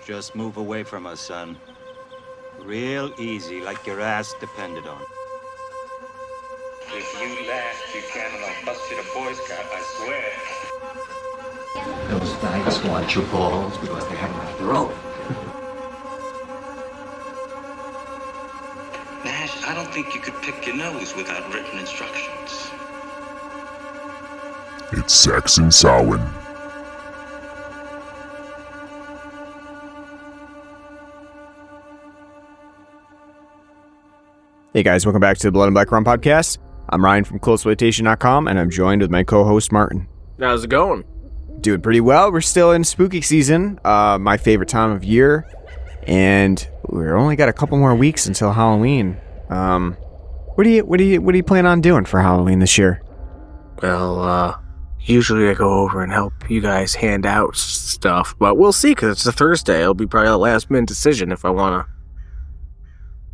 Just move away from us, son. Real easy, like your ass depended on. If you laugh, you can, and I'll bust you to Boy Scout, I swear. Those nights want your balls because they have them at their own. Nash, I don't think you could pick your nose without written instructions. It's Saxon Samhain. Hey guys, welcome back to the Blood and Black Rum podcast. I'm Ryan from CloseFlotation.com, and I'm joined with my co-host Martin. How's it going? Doing pretty well. We're still in spooky season, my favorite time of year, and we're only got a couple more weeks until Halloween. What do you plan on doing for Halloween this year? Well, usually I go over and help you guys hand out stuff, but we'll see because it's a Thursday. It'll be probably a last-minute decision if I want to,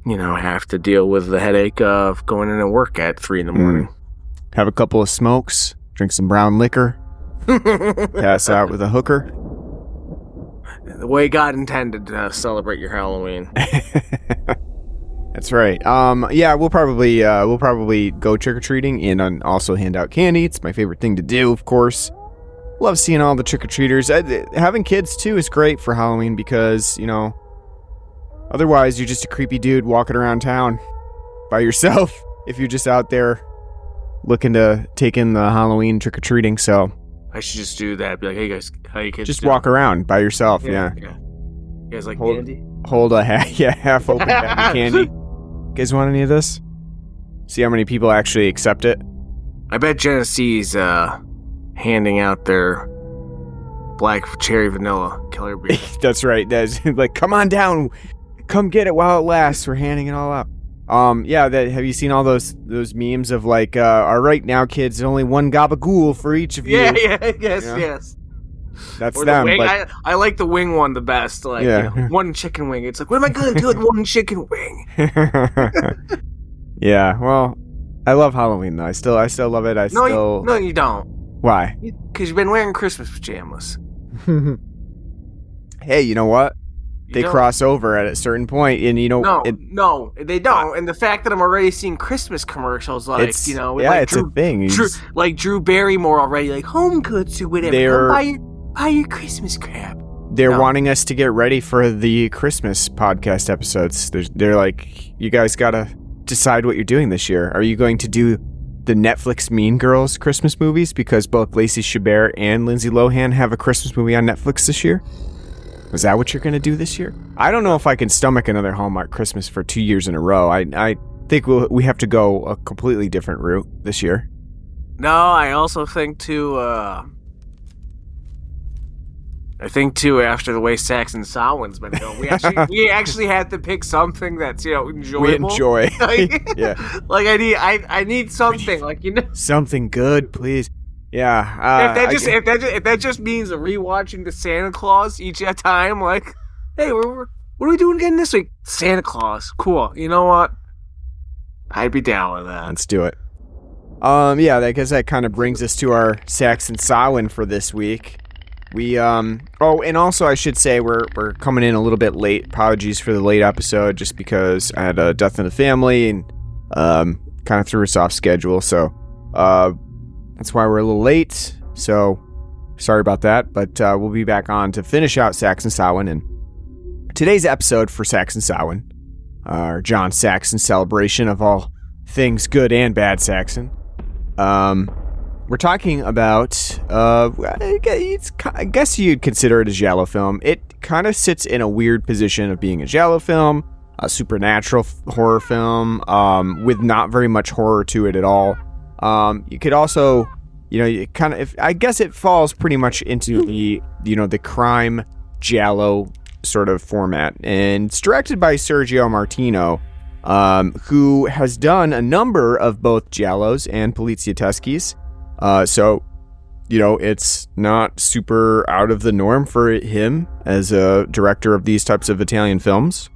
have to deal with the headache of going in and work at 3 a.m. Have a couple of smokes, drink some brown liquor, pass out with a hooker. The way God intended to celebrate your Halloween. That's right. We'll probably go trick-or-treating and also hand out candy. It's my favorite thing to do, of course. Love seeing all the trick-or-treaters. Having kids, too, is great for Halloween because, otherwise you're just a creepy dude walking around town by yourself if you're just out there looking to take in the Halloween trick-or-treating, so... I should just do that. Be like, hey guys, how you kids just doing? walk around by yourself, yeah. You guys like candy? Hold a half-open bag of candy. You guys want any of this? See how many people actually accept it? I bet Genesee's handing out their black cherry vanilla killer bees. That's right. That's like, come on down. Come get it while it lasts. We're handing it all out. Have you seen all those memes of like, all right now, kids, only one gabagool for each of you. Yes. That's or them. The wing. But... I like the wing one the best. Like, one chicken wing. It's like, what am I going to do with one chicken wing? Yeah, well, I love Halloween though. I still love it. No, you don't. Why? Because you've been wearing Christmas pajamas. Hey, you know what? They cross over at a certain point, and No, they don't. And the fact that I'm already seeing Christmas commercials, it's a thing. Like Drew Barrymore already, like home goods or whatever. Come buy your Christmas crap. They're wanting us to get ready for the Christmas podcast episodes. They're like, you guys gotta decide what you're doing this year. Are you going to do the Netflix Mean Girls Christmas movies because both Lacey Chabert and Lindsay Lohan have a Christmas movie on Netflix this year? Is that what you're going to do this year? I don't know if I can stomach another Hallmark Christmas for 2 years in a row. I think we have to go a completely different route this year. No, I also think too, after the way Saxon Samhain's been going, we actually had to pick something that's, enjoyable. We enjoy. Yeah. Like I need something, something good, please. Yeah. If that just means rewatching the Santa Claus each time, like, hey, what are we doing again this week? Santa Claus. Cool. You know what? I'd be down with that. Let's do it. I guess that kind of brings us to our Saxon Samhain for this week. We and also I should say we're coming in a little bit late. Apologies for the late episode, just because I had a death in the family and kind of threw us off schedule. So that's why we're a little late. So sorry about that, but we'll be back on to finish out Saxon Samhain. And today's episode for Saxon Samhain, our John Saxon celebration of all things good and bad Saxon. We're talking about, I guess you'd consider it a giallo film. It kind of sits in a weird position of being a giallo film, a supernatural horror film, with not very much horror to it at all. You could also, I guess it falls pretty much into the crime giallo sort of format. And it's directed by Sergio Martino, who has done a number of both giallos and poliziesquis. It's not super out of the norm for him as a director of these types of Italian films.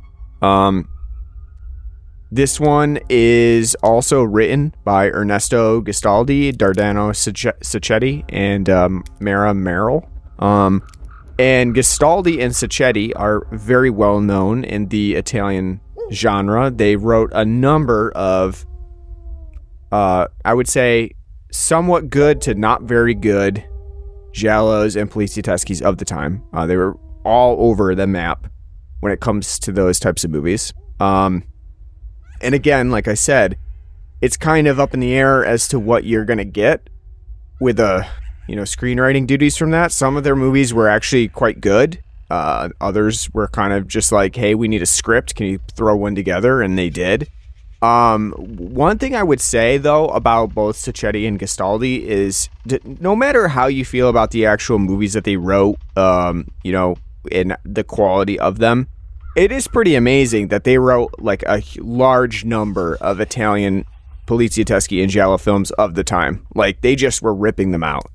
This one is also written by Ernesto Gastaldi, Dardano Sacchetti, and Mara Merrill. And Gastaldi and Sacchetti are very well known in the Italian genre. They wrote a number of, I would say, somewhat good to not very good giallos and poliziesquis of the time. They were all over the map when it comes to those types of movies. And again, like I said, it's kind of up in the air as to what you're going to get with screenwriting duties from that. Some of their movies were actually quite good. Others were kind of just like, hey, we need a script. Can you throw one together? And they did. One thing I would say, though, about both Sacchetti and Gastaldi is no matter how you feel about the actual movies that they wrote, and the quality of them, it is pretty amazing that they wrote like a large number of Italian polizieschi and giallo films of the time. Like, they just were ripping them out.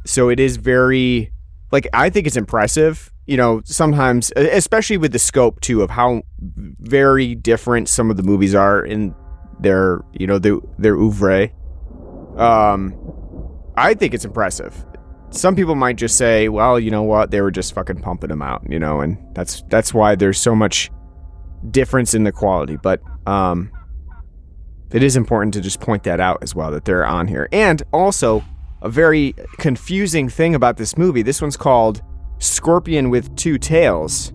So it is very, I think it's impressive, sometimes, especially with the scope too of how very different some of the movies are in their oeuvre. I think it's impressive. Some people might just say, well, you know what, they were just fucking pumping them out, and that's why there's so much difference in the quality. But, it is important to just point that out as well, that they're on here. And also, a very confusing thing about this movie, this one's called Scorpion with Two Tails.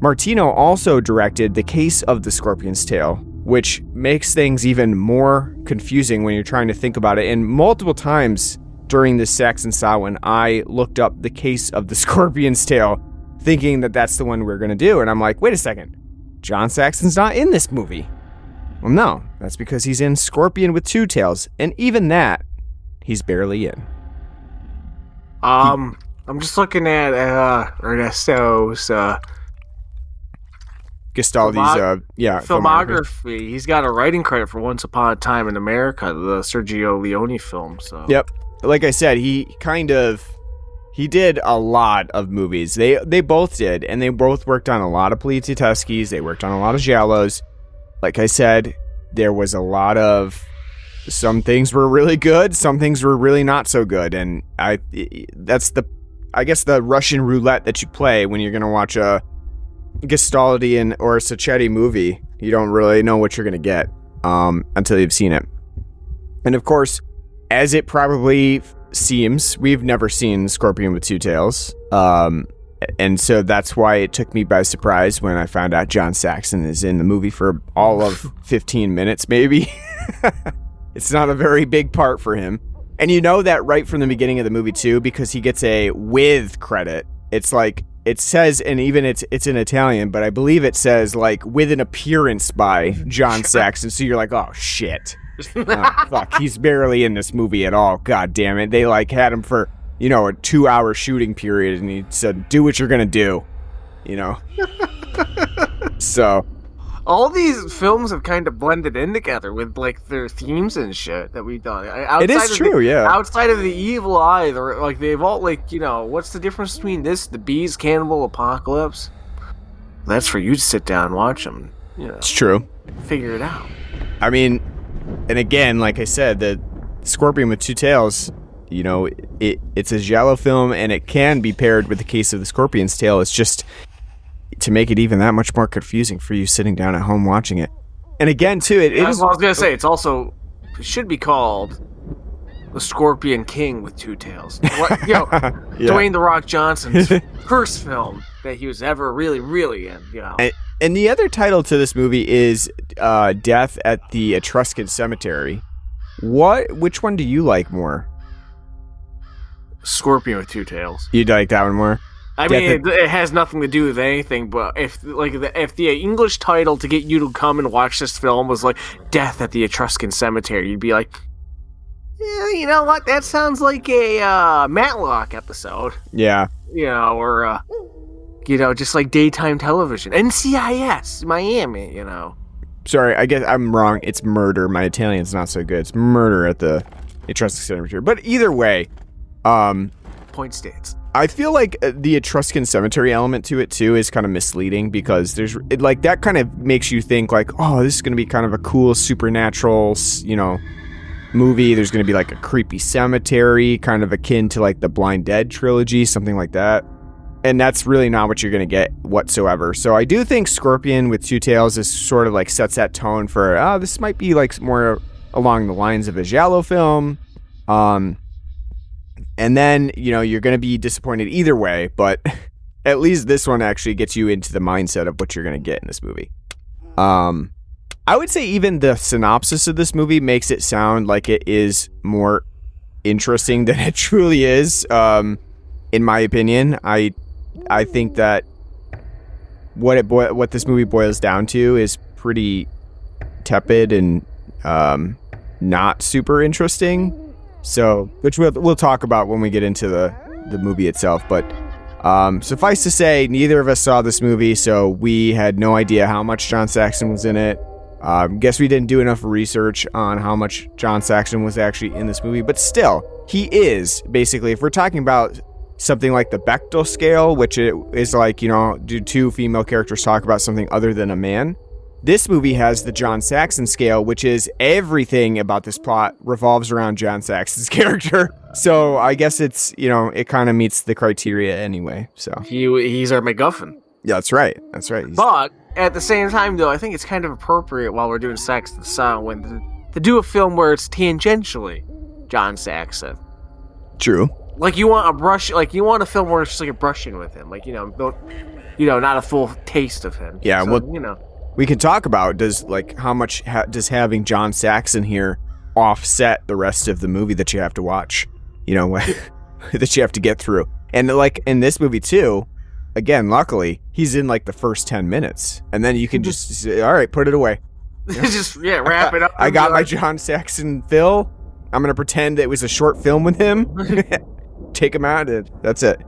Martino also directed The Case of the Scorpion's Tail, which makes things even more confusing when you're trying to think about it. And multiple times during this Saxon Samhain, I looked up The Case of the Scorpion's Tail, thinking that that's the one we're going to do. And I'm like, wait a second, John Saxon's not in this movie. Well, no, that's because he's in Scorpion with Two Tails, and even that, he's barely in. I'm just looking at Ernesto's Gastaldi's filmography. He's got a writing credit for Once Upon a Time in America, the Sergio Leone film. So yep, like I said, he did a lot of movies. They both did, and they both worked on a lot of poliziesquis. They worked on a lot of giallos. Like I said, there was a lot of, some things were really good, some things were really not so good, and that's the Russian roulette that you play when you're gonna watch a Gastaldi or a Sacchetti movie. You don't really know what you're gonna get until you've seen it. And of course, as it probably seems, we've never seen Scorpion with Two Tails. And so that's why it took me by surprise when I found out John Saxon is in the movie for all of 15 minutes, maybe. It's not a very big part for him. And you know that right from the beginning of the movie, too, because he gets a with credit. It's like, it says, and even it's in Italian, but I believe it says, like, with an appearance by John Saxon. So you're like, oh, shit. Oh, fuck, he's barely in this movie at all. God damn it. They, had him for, a 2-hour shooting period, and he said, do what you're gonna do. So... all these films have kind of blended in together with their themes and shit that we've done. It is true, yeah. Outside of the evil eye, they've all what's the difference between this, the Bees, Cannibal Apocalypse? That's for you to sit down and watch them. It's true. Figure it out. I mean, and again, like I said, the Scorpion with Two Tails, it's a giallo film, and it can be paired with The Case of the Scorpion's Tail. It's just to make it even that much more confusing for you sitting down at home watching it. And again, too, it is... I was going to say, it should be called The Scorpion King with Two Tails. Dwayne "The Rock" Johnson's first film that he was ever really, really in. And the other title to this movie is Death at the Etruscan Cemetery. Which one do you like more? Scorpion with Two Tails. You like that one more? I mean, it has nothing to do with anything, but if the English title to get you to come and watch this film was like Death at the Etruscan Cemetery, you'd be like, yeah, you know what? That sounds like a Matlock episode. Yeah. Or just like daytime television. NCIS, Miami, Sorry, I guess I'm wrong. It's Murder. My Italian's not so good. It's Murder at the Etruscan Cemetery. But either way, point stands. I feel like the Etruscan Cemetery element to it, too, is kind of misleading because that kind of makes you think, like, oh, this is going to be kind of a cool supernatural, movie. There's going to be like a creepy cemetery, kind of akin to like the Blind Dead trilogy, something like that. And that's really not what you're going to get whatsoever. So I do think Scorpion with Two Tails is sort of like sets that tone for, this might be like more along the lines of a giallo film. And then, you're going to be disappointed either way, but at least this one actually gets you into the mindset of what you're going to get in this movie. I would say even the synopsis of this movie makes it sound like it is more interesting than it truly is. In my opinion, I think that what this movie boils down to is pretty tepid and not super interesting. So, which we'll talk about when we get into the movie itself. But suffice to say, neither of us saw this movie, so we had no idea how much John Saxon was in it. Guess we didn't do enough research on how much John Saxon was actually in this movie, but still, he is basically, if we're talking about something like the Bechdel scale, which is like, do two female characters talk about something other than a man? This movie has the John Saxon scale, which is everything about this plot revolves around John Saxon's character. So I guess it's, it kind of meets the criteria anyway. So he's our MacGuffin. Yeah, that's right. But at the same time, though, I think it's kind of appropriate while we're doing Saxon Samhain to do a film where it's tangentially John Saxon. True. Like you want a film where it's just like a brushing with him, like not a full taste of him. Yeah, so, we could talk about how much does having John Saxon here offset the rest of the movie that you have to watch, that you have to get through, and like in this movie too. Again, luckily, he's in like the first 10 minutes, and then you can just say, all right, put it away. Just wrap it up. I got my John Saxon fill. I'm going to pretend it was a short film with him. Take him out, and that's it.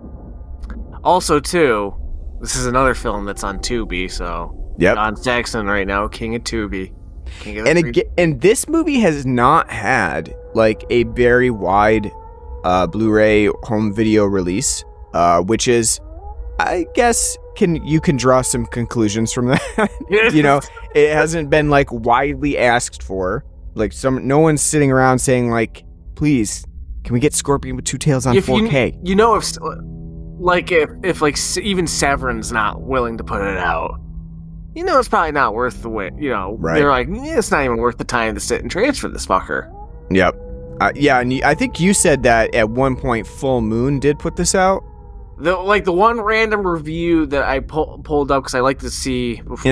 Also, too, this is another film that's on Tubi, so yep. John Saxon right now, king of Tubi. And this movie has not had like a very wide Blu-ray home video release, which is, I guess, you can draw some conclusions from that. It hasn't been like widely asked for. Like no one's sitting around saying like, please, can we get Scorpion with Two Tails on 4K? If even Severin's not willing to put it out, it's probably not worth the wait. Right. They're like, it's not even worth the time to sit and transfer this fucker. Yep. Yeah, and I think you said that at one point Full Moon did put this out. The one random review that I pulled up because I like to see before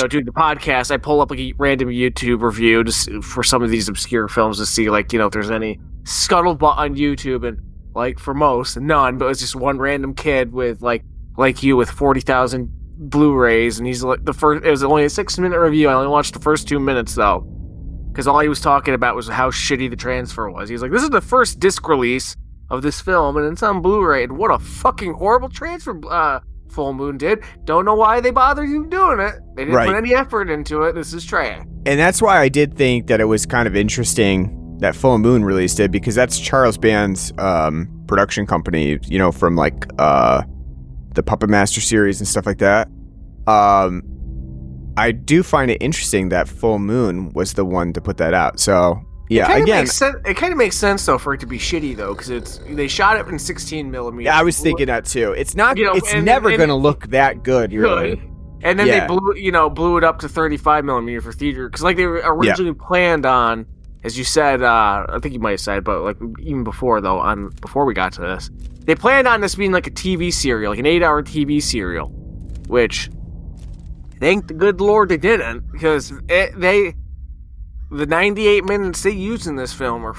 doing the podcast, I pull up like a random YouTube review for some of these obscure films to see if there's any scuttlebutt on YouTube, and like for most, none, but it's just one random kid with like you with 40,000 Blu-rays, and he's like it was only a 6-minute review. I only watched the first 2 minutes though, because all he was talking about was how shitty the transfer was. He's like, this is the first disc release of this film, and it's on Blu-ray, and what a fucking horrible transfer Full Moon did. Don't know why they bothered you doing it. They didn't put any effort into it. This is trash. And that's why I did think that it was kind of interesting that Full Moon released it, because that's Charles Band's production company, from like the Puppet Master series and stuff like that. I do find it interesting that Full Moon was the one to put that out. So yeah, it kind of makes sense though for it to be shitty though, because they shot it in 16 millimeters. Yeah, I was thinking that too. It's not. It's never going to look that good, really. And then they blew it up to 35 millimeter for theater, because like they were originally planned on, as you said, I think you might have said, but like even before though, before we got to this, they planned on this being like a TV serial, like an 8-hour TV serial, which thank the good Lord they didn't, because the 98 minutes they used in this film are,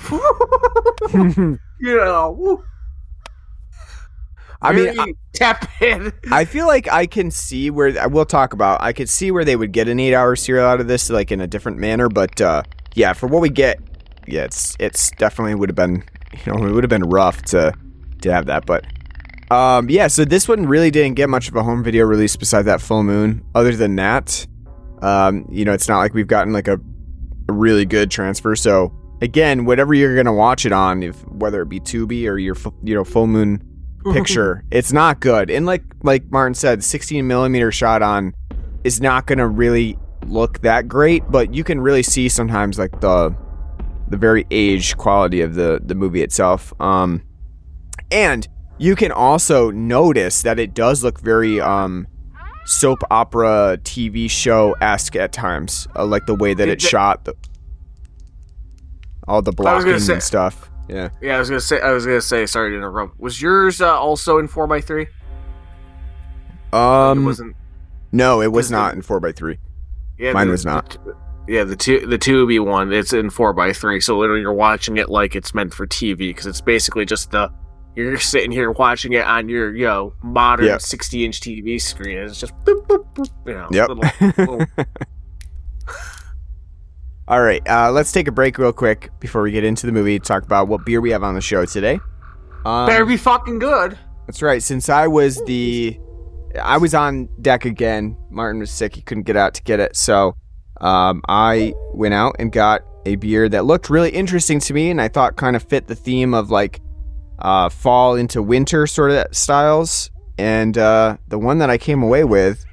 I mean, tepid. I feel like I can see where I could see where they would get an 8-hour serial out of this, like in a different manner. But for what we get, it's definitely would have been, it would have been rough to have that. But so this one really didn't get much of a home video release besides that Full Moon. Other than that, it's not like we've gotten like a really good transfer. So again, whatever you're gonna watch it on, whether it be Tubi or your Full Moon picture, it's not good. And like Martin said, 16 millimeter shot on is not gonna really look that great, but you can really see sometimes like the the very aged quality of the movie itself. And you can also notice that it does look very soap opera TV show-esque at times, like the way that it's shot, all the blocking and stuff. Yeah. Yeah, I was gonna say. Sorry to interrupt. Was yours also in 4x3? It wasn't. No, it was not in 4x3. Yeah, mine was not. The 2B one, it's in 4x3. So literally, you're watching it like it's meant for TV because it's basically just you're sitting here watching it on your modern 60-inch TV screen. It's just boop, boop, boop, Yep. little All right, let's take a break real quick before we get into the movie to talk about what beer we have on the show today. Better be fucking good. That's right. Since I was on deck again, Martin was sick. He couldn't get out to get it. So I went out and got a beer that looked really interesting to me and I thought kind of fit the theme of like fall into winter sort of styles. And the one that I came away with,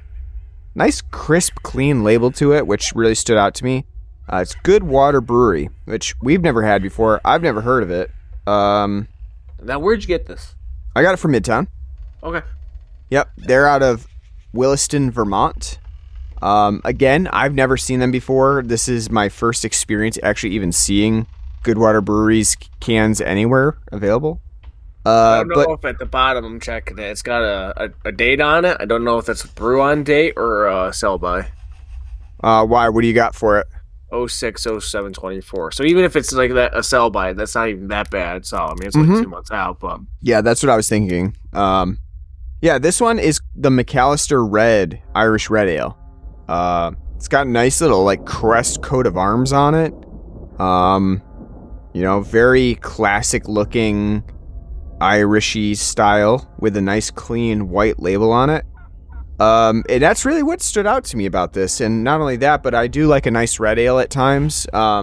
nice crisp, clean label to it, which really stood out to me. It's Goodwater Brewery, which we've never had before. I've never heard of it. Now, where'd you get this? I got it from Midtown. Okay. Yep, they're out of Williston, Vermont. Again, I've never seen them before. This is my first experience actually even seeing Goodwater Brewery's cans anywhere available. I don't know if at the bottom I'm checking it. It's got a date on it. I don't know if that's a brew on date or a sell by. Why? What do you got for it? 06/07/24. So even if it's like that a sell by, that's not even that bad. So I mean, it's like 2 months out. But yeah, that's what I was thinking. Yeah, this one is the McAllister Red Irish Red Ale. It's got a nice little like crest coat of arms on it. Very classic looking Irishy style with a nice clean white label on it. And that's really what stood out to me about this. And not only that, but I do like a nice red ale at times. I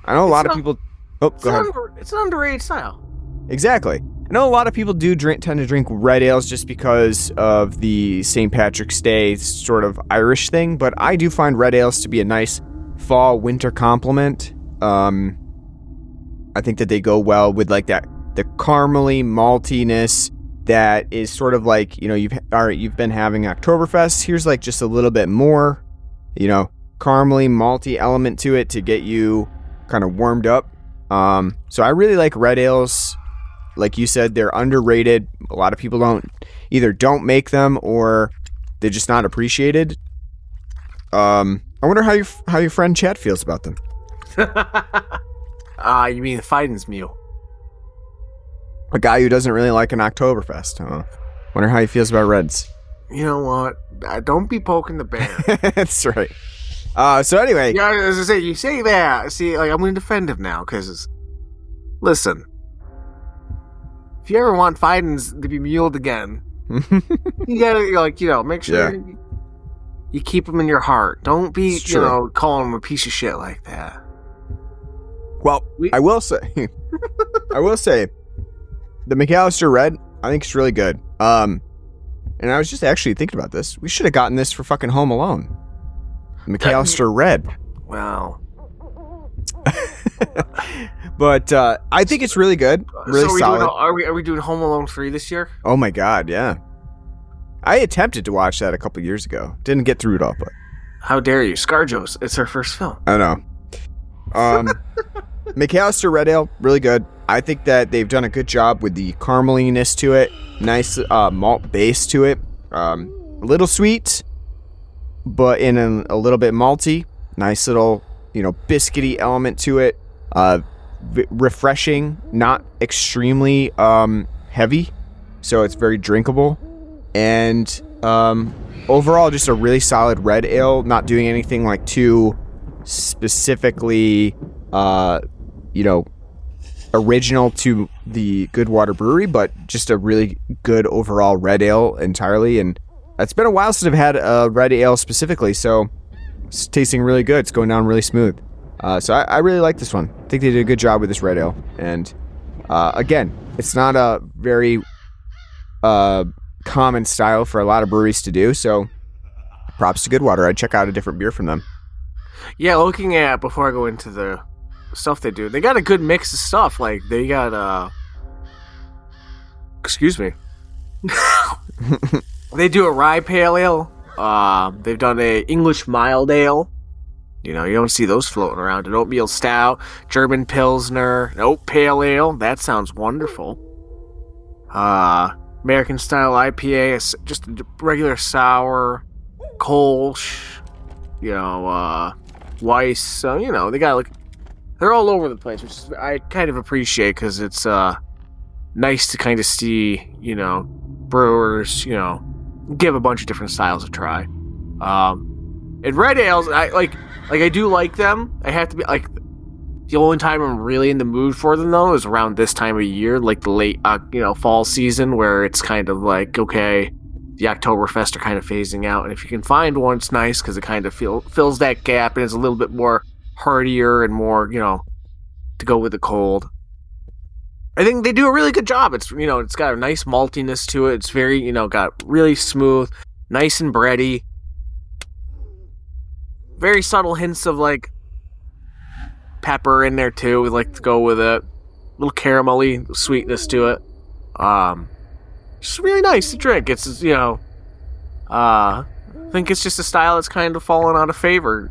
know a lot of people. Oh, go ahead. It's an underrated style. Exactly. I know a lot of people do tend to drink red ales just because of the St. Patrick's Day sort of Irish thing, but I do find red ales to be a nice fall winter complement. I think that they go well with like the caramely maltiness that is sort of like, you've been having Oktoberfest. Here's like just a little bit more, caramely malty element to it to get you kind of warmed up. So I really like red ales. Like you said, they're underrated. A lot of people don't make them or they're just not appreciated. I wonder how your friend Chad feels about them. You mean Fiden's mule? A guy who doesn't really like an Oktoberfest, huh? Wonder how he feels about Reds. You know what? Don't be poking the bear. That's right. So anyway. Yeah, as I say, you say that. See, like, I'm going to defend him now, because, listen. If you ever want Fiden's to be muled again, you gotta, make sure you keep him in your heart. Don't be, calling him a piece of shit like that. Well, I will say, the McAllister Red, I think it's really good. And I was just actually thinking about this. We should have gotten this for fucking Home Alone. McAllister Red. Wow. But I think it's really good. Really solid. Are we doing Home Alone 3 this year? Oh my god, yeah. I attempted to watch that a couple years ago. Didn't get through it all, but how dare you? ScarJo's. It's her first film. I know. McAllister Red Ale, really good. I think that they've done a good job with the carameliness to it. Nice malt base to it. A little sweet, but in a little bit malty. Nice little, biscuity element to it. Refreshing, not extremely heavy, so it's very drinkable. And overall, just a really solid red ale. Not doing anything like too specifically, original to the Goodwater Brewery, but just a really good overall red ale entirely. And it's been a while since I've had a red ale specifically, so it's tasting really good. It's going down really smooth. So I really like this one. I think they did a good job with this red ale. And again, it's not a very common style for a lot of breweries to do, so props to Goodwater. I'd check out a different beer from them. Yeah, looking at, before I go into the stuff they do. They got a good mix of stuff. Like they got excuse me. They do a rye pale ale. They've done a English mild ale. You know, you don't see those floating around. An oatmeal stout, German pilsner, an oat pale ale. That sounds wonderful. American style IPA, just a regular sour, Kolsch, you know, Weiss. So, you know, they got like, they're all over the place, which is, I kind of appreciate because it's nice to kind of see, you know, brewers, you know, give a bunch of different styles a try. And red ales, I do like them. I have to be like, the only time I'm really in the mood for them though is around this time of year, like the late, you know, fall season, where it's kind of like, okay, the Oktoberfest are kind of phasing out, and if you can find one, it's nice because it kind of fills that gap and is a little bit more heartier and more, you know, to go with the cold. I think they do a really good job. It's, you know, it's got a nice maltiness to it. It's very, you know, got really smooth, nice and bready. Very subtle hints of like pepper in there too. We like to go with it. A little caramelly sweetness to it. Just really nice to drink. It's, you know, I think it's just a style that's kind of fallen out of favor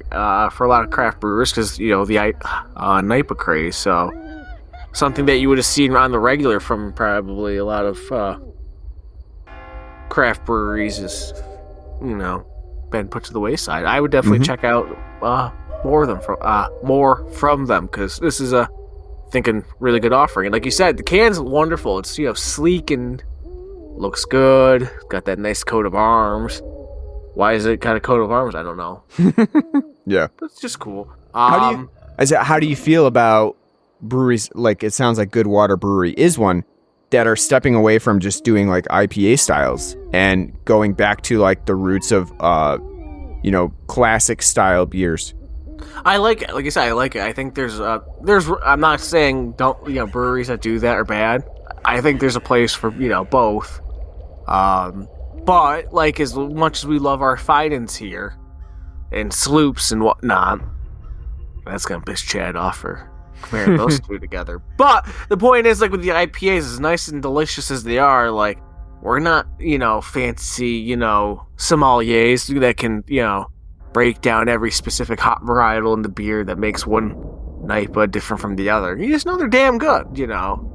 for a lot of craft brewers because, you know, the NIPA craze. So something that you would have seen on the regular from probably a lot of craft breweries is, you know, been put to the wayside. I would definitely check out more from them because this is a really good offering. And like you said, the can's wonderful. It's, you know, sleek and looks good. Got that nice coat of arms. Why is it got a coat of arms? I don't know. Yeah, but it's just cool. How do you feel about breweries? Like, it sounds like Goodwater Brewery is one that are stepping away from just doing like IPA styles and going back to like the roots of you know, classic style beers. I like it. Like I said, I like it. I think there's I'm not saying don't, you know, breweries that do that are bad. I think there's a place for, you know, both. But like, as much as we love our Fidens here and sloops and whatnot, that's gonna piss Chad off for comparing those two together. But the point is, like, with the IPAs, as nice and delicious as they are, like, we're not, you know, fancy, you know, sommeliers that can, you know, break down every specific hop varietal in the beer that makes one NIPA different from the other. You just know they're damn good, you know.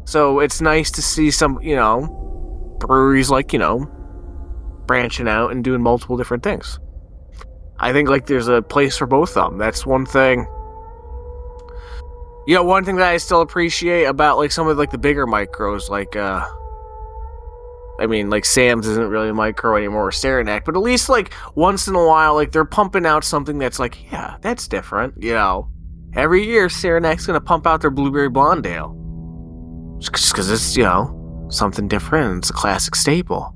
So it's nice to see some, you know, breweries like, you know, branching out and doing multiple different things. I think, like, there's a place for both of them. That's one thing. You know, one thing that I still appreciate about, like, some of, like, the bigger micros, like, I mean, like, Sam's isn't really a micro anymore, or Saranac, but at least, like, once in a while, like, they're pumping out something that's like, yeah, that's different, you know. Every year, Saranac's gonna pump out their Blueberry Blonde Ale. Just because it's, you know, something different, it's a classic staple.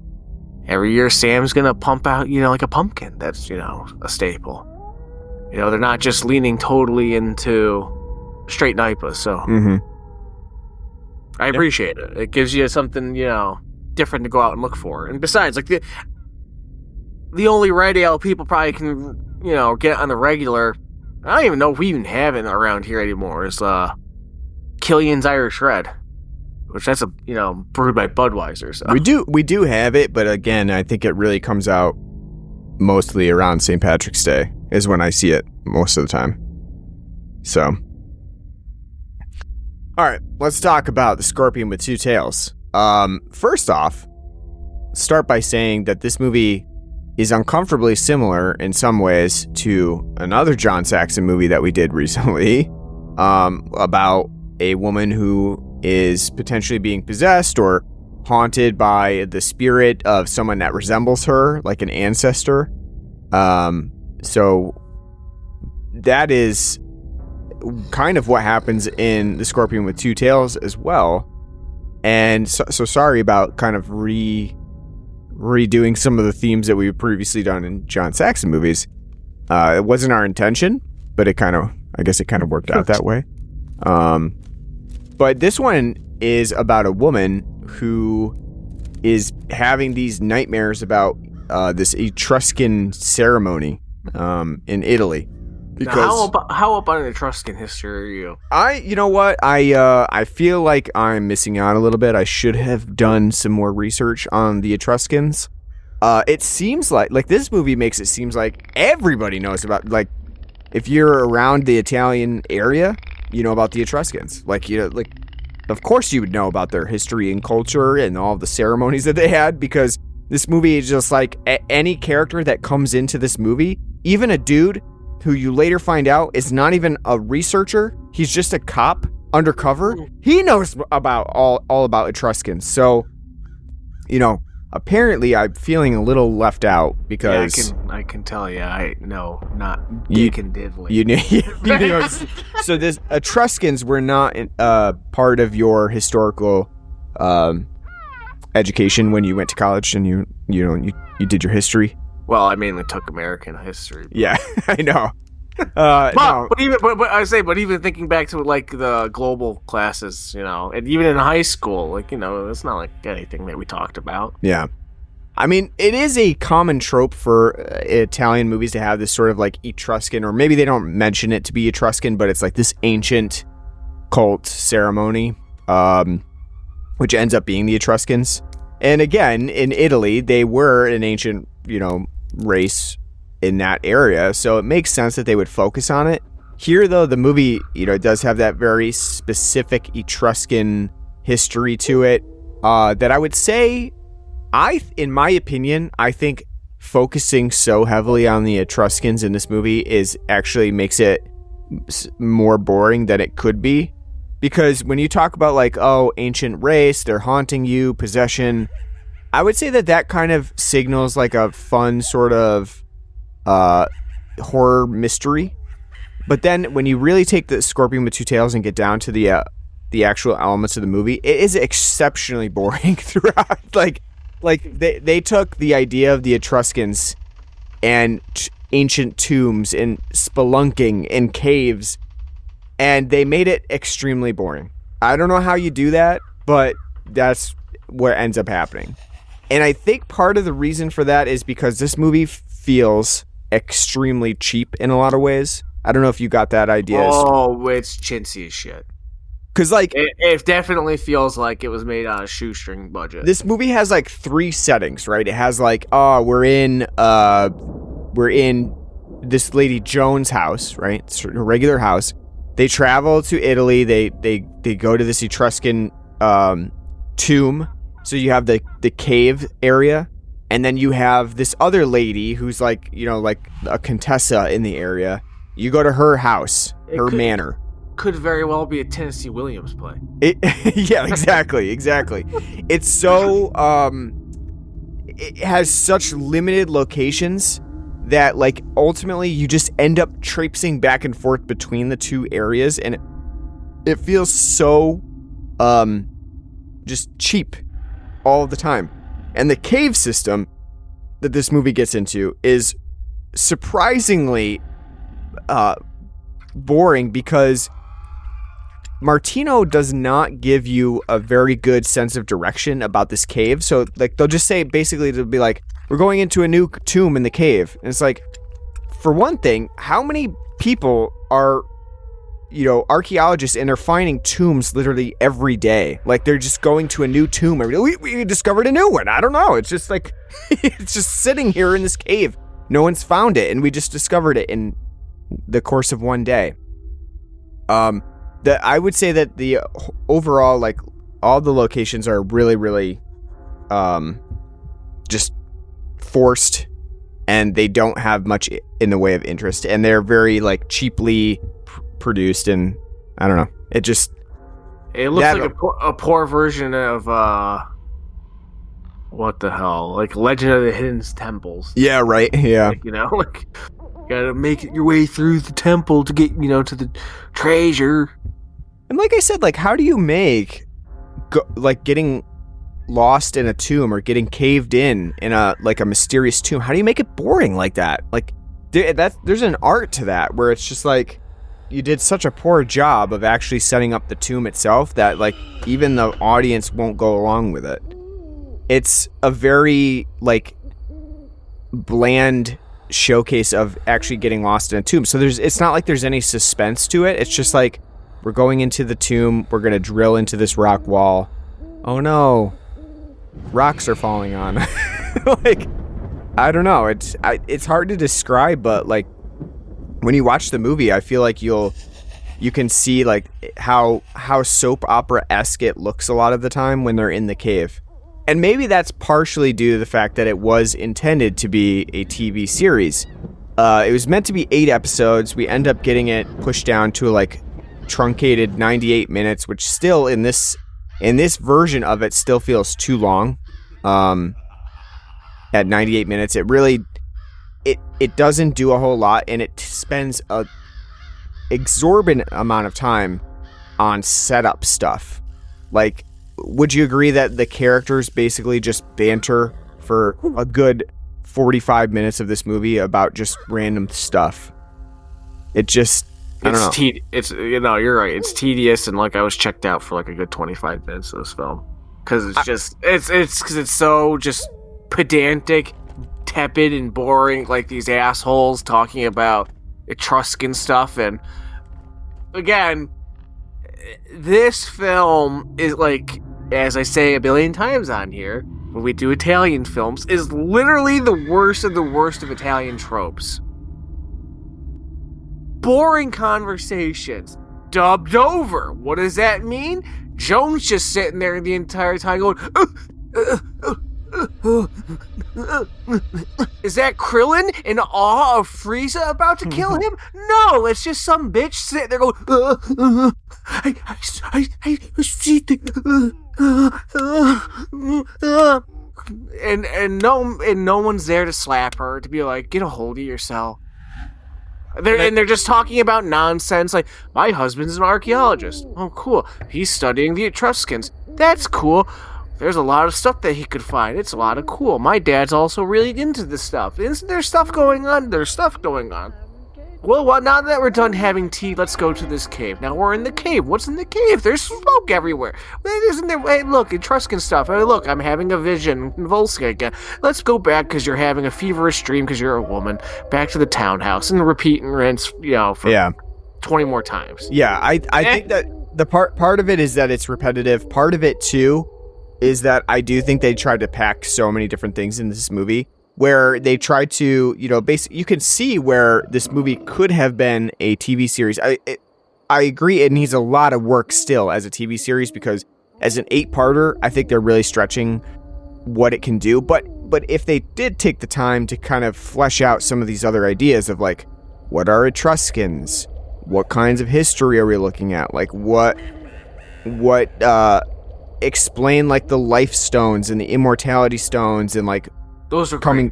Every year, Sam's gonna pump out, you know, like a pumpkin that's, you know, a staple. You know, they're not just leaning totally into straight NIPA, so I appreciate it. It gives you something, you know, different to go out and look for. And besides, like, the only red ale people probably can, you know, get on the regular, I don't even know if we even have it around here anymore, is Killian's Irish Red, which that's a, you know, brewed by Budweiser. So we do have it, but again, I think it really comes out mostly around St. Patrick's Day is when I see it most of the time. So, all right, let's talk about The Scorpion with Two Tails. First off, start by saying that this movie is uncomfortably similar in some ways to another John Saxon movie that we did recently, about a woman who is potentially being possessed or haunted by the spirit of someone that resembles her, like an ancestor. So that is kind of what happens in The Scorpion with Two Tails as well. And so sorry about kind of redoing some of the themes that we've previously done in John Saxon movies. It wasn't our intention, but I guess it kind of worked out that way. But this one is about a woman who is having these nightmares about this Etruscan ceremony in Italy. Because how up on Etruscan history are you? you know what, I feel like I'm missing out a little bit. I should have done some more research on the Etruscans. It seems like this movie makes it seems like everybody knows about, like, if you're around the Italian area, you know about the Etruscans. Like, you know, like, of course you would know about their history and culture and all the ceremonies that they had, because this movie is just like any character that comes into this movie, even a dude who you later find out is not even a researcher, he's just a cop undercover, he knows about all about Etruscans. So, you know, apparently I'm feeling a little left out because I can tell you, I know not dick and diddly. You know, so this Etruscans were not part of your historical education when you went to college and you did your history. Well, I mainly took American history. Yeah, I know. But even thinking back to like the global classes, you know, and even in high school, like, you know, it's not like anything that we talked about. Yeah. I mean, it is a common trope for Italian movies to have this sort of like Etruscan, or maybe they don't mention it to be Etruscan, but it's like this ancient cult ceremony, which ends up being the Etruscans. And again, in Italy, they were an ancient, you know, race in that area, so it makes sense that they would focus on it. Here, though, the movie, you know, does have that very specific Etruscan history to it, that I would say, in my opinion, I think focusing so heavily on the Etruscans in this movie actually makes it more boring than it could be. Because when you talk about, like, oh, ancient race, they're haunting you, possession, I would say that kind of signals like a fun sort of horror mystery. But then when you really take the Scorpion with Two Tails and get down to the actual elements of the movie, it is exceptionally boring throughout. Like they took the idea of the Etruscans and ancient tombs and spelunking and caves, and they made it extremely boring. I don't know how you do that, but that's what ends up happening. And I think part of the reason for that is because this movie feels extremely cheap in a lot of ways. I don't know if you got that idea. Oh, it's chintzy as shit. Because, like, it definitely feels like it was made on a shoestring budget. This movie has like 3 settings, right? It has like, we're in this lady Joan's house, right? It's a regular house. They travel to Italy. They go to this Etruscan tomb. So you have the cave area, and then you have this other lady who's like, you know, like a contessa in the area. You go to her house, her manor. Could very well be a Tennessee Williams play. Yeah, exactly. It's so it has such limited locations that, like, ultimately you just end up traipsing back and forth between the 2 areas, and it feels so just cheap all the time. And the cave system that this movie gets into is surprisingly boring, because Martino does not give you a very good sense of direction about this cave. So, like, they'll just say, basically, they'll be like, we're going into a new tomb in the cave. And it's like, for one thing, how many people are, you know, archaeologists, and they're finding tombs literally every day? Like, they're just going to a new tomb every day. We discovered a new one. I don't know. It's just like, it's just sitting here in this cave. No one's found it, and we just discovered it in the course of one day. I would say that the overall, like, all the locations are really, really just forced, and they don't have much in the way of interest, and they're very, like, cheaply produced, and I don't know. It looks like a poor version of what the hell, like Legend of the Hidden Temples. Yeah, right. Yeah, like, you know, like, you gotta make it your way through the temple to get, you know, to the treasure. And like I said, like, how do you make like getting lost in a tomb or getting caved in a like a mysterious tomb? How do you make it boring like that? Like, there's an art to that where it's just like, you did such a poor job of actually setting up the tomb itself that, like, even the audience won't go along with it. It's a very, like, bland showcase of actually getting lost in a tomb. So it's not like there's any suspense to it. It's just like, we're going into the tomb, we're going to drill into this rock wall. Oh no, rocks are falling on. Like, I don't know. It's hard to describe, but like, when you watch the movie, I feel like you can see like how soap opera-esque it looks a lot of the time when they're in the cave. And maybe that's partially due to the fact that it was intended to be a TV series. It was meant to be 8 episodes. We end up getting it pushed down to like truncated 98 minutes, which still in this version of it still feels too long. At 98 minutes, it really it doesn't do a whole lot, and it spends a exorbitant amount of time on setup stuff. Like, would you agree that the characters basically just banter for a good 45 minutes of this movie about just random stuff? It just, I don't know. It's you're right. It's tedious, and like I was checked out for like a good 25 minutes of this film because it's so just pedantic, tepid, and boring. Like these assholes talking about Etruscan stuff, and again, this film is like, as I say a billion times on here, when we do Italian films, is literally the worst of Italian tropes. Boring conversations, dubbed over. What does that mean? Joan's just sitting there the entire time going, is that Krillin in awe of Frieza about to kill him? No, it's just some bitch sitting there going, I see things. And no one's there to slap her, to be like, get a hold of yourself. They're just talking about nonsense, like, my husband's an archaeologist. Oh, cool. He's studying the Etruscans. That's cool. There's a lot of stuff that he could find. It's a lot of cool. My dad's also really into this stuff. Isn't there stuff going on? There's stuff going on. Well, now that we're done having tea, let's go to this cave. Now we're in the cave. What's in the cave? There's smoke everywhere. Isn't there? Hey, look, Etruscan stuff. Hey, look, I'm having a vision. Volsky again. Let's go back because you're having a feverish dream because you're a woman. Back to the townhouse and repeat and rinse, for 20 more times. Yeah, I think that the part of it is that it's repetitive. Part of it, too, is that I do think they tried to pack so many different things in this movie, where they tried to, basically, you can see where this movie could have been a TV series. I agree, it needs a lot of work still as a TV series, because as an 8-parter, I think they're really stretching what it can do. But if they did take the time to kind of flesh out some of these other ideas of like, what are Etruscans? What kinds of history are we looking at? Like what explain like the life stones and the immortality stones and like those are coming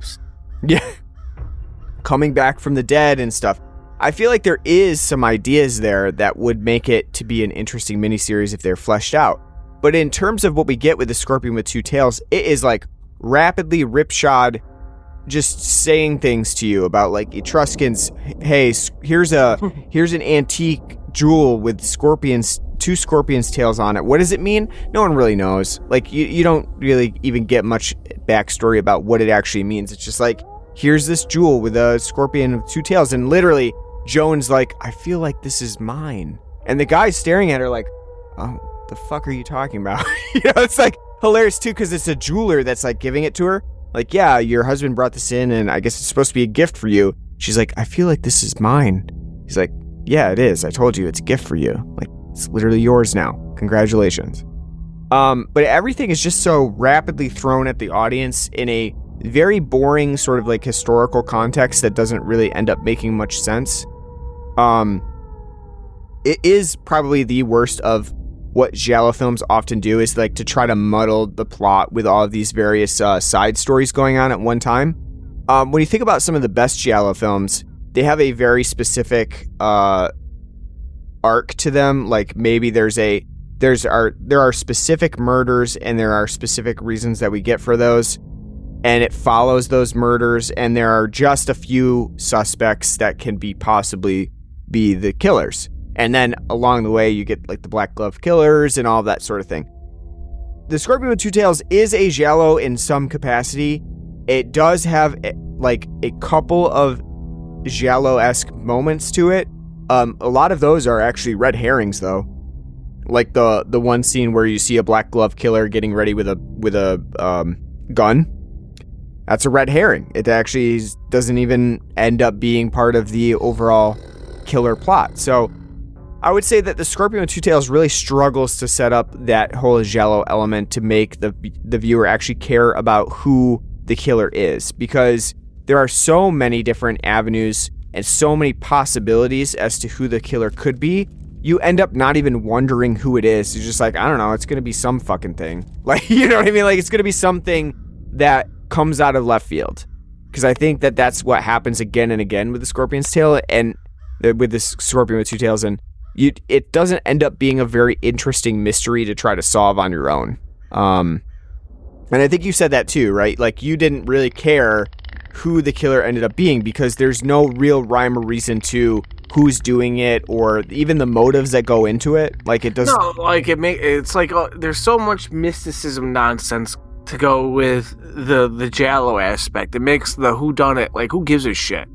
back from the dead and stuff. I feel like there is some ideas there that would make it to be an interesting miniseries if they're fleshed out. But in terms of what we get with the Scorpion with Two Tails, it is like rapidly ripshod, just saying things to you about like Etruscans. Hey, here's an antique jewel with two scorpions' tails on it. What does it mean? No one really knows. Like you don't really even get much backstory about what it actually means. It's just like, here's this jewel with a scorpion with 2 tails, and literally Joan's like, I feel like this is mine, and the guy's staring at her like, oh, the fuck are you talking about? It's like hilarious too, because it's a jeweler that's like giving it to her, like, yeah, your husband brought this in and I guess it's supposed to be a gift for you. She's like, I feel like this is mine. He's like, yeah, it is. I told you, it's a gift for you. Like, it's literally yours now. Congratulations. But everything is just so rapidly thrown at the audience in a very boring sort of like historical context that doesn't really end up making much sense. It is probably the worst of what giallo films often do, is like to try to muddle the plot with all of these various side stories going on at one time. When you think about some of the best giallo films, they have a very specific arc to them. Like maybe there are specific murders and there are specific reasons that we get for those, and it follows those murders, and there are just a few suspects that can possibly be the killers. And then along the way, you get like the black glove killers and all of that sort of thing. The Scorpion with Two Tails is a giallo in some capacity. It does have like a couple of giallo-esque moments to it. A lot of those are actually red herrings, though. Like the one scene where you see a black glove killer getting ready with a gun. That's a red herring. It actually doesn't even end up being part of the overall killer plot. So I would say that the Scorpion with Two Tails really struggles to set up that whole giallo element to make the viewer actually care about who the killer is, because there are so many different avenues and so many possibilities as to who the killer could be. You end up not even wondering who it is. You're just like, I don't know, it's going to be some fucking thing. Like, you know what I mean? Like, it's going to be something that comes out of left field. Because I think that that's what happens again and again with the Scorpion's Tail and with this Scorpion with Two Tails. And it doesn't end up being a very interesting mystery to try to solve on your own. And I think you said that too, right? Like, you didn't really care who the killer ended up being because there's no real rhyme or reason to who's doing it or even the motives that go into it. Like, it doesn't. No, like it's like there's so much mysticism nonsense to go with the giallo aspect. It makes the whodunit, like, who gives a shit?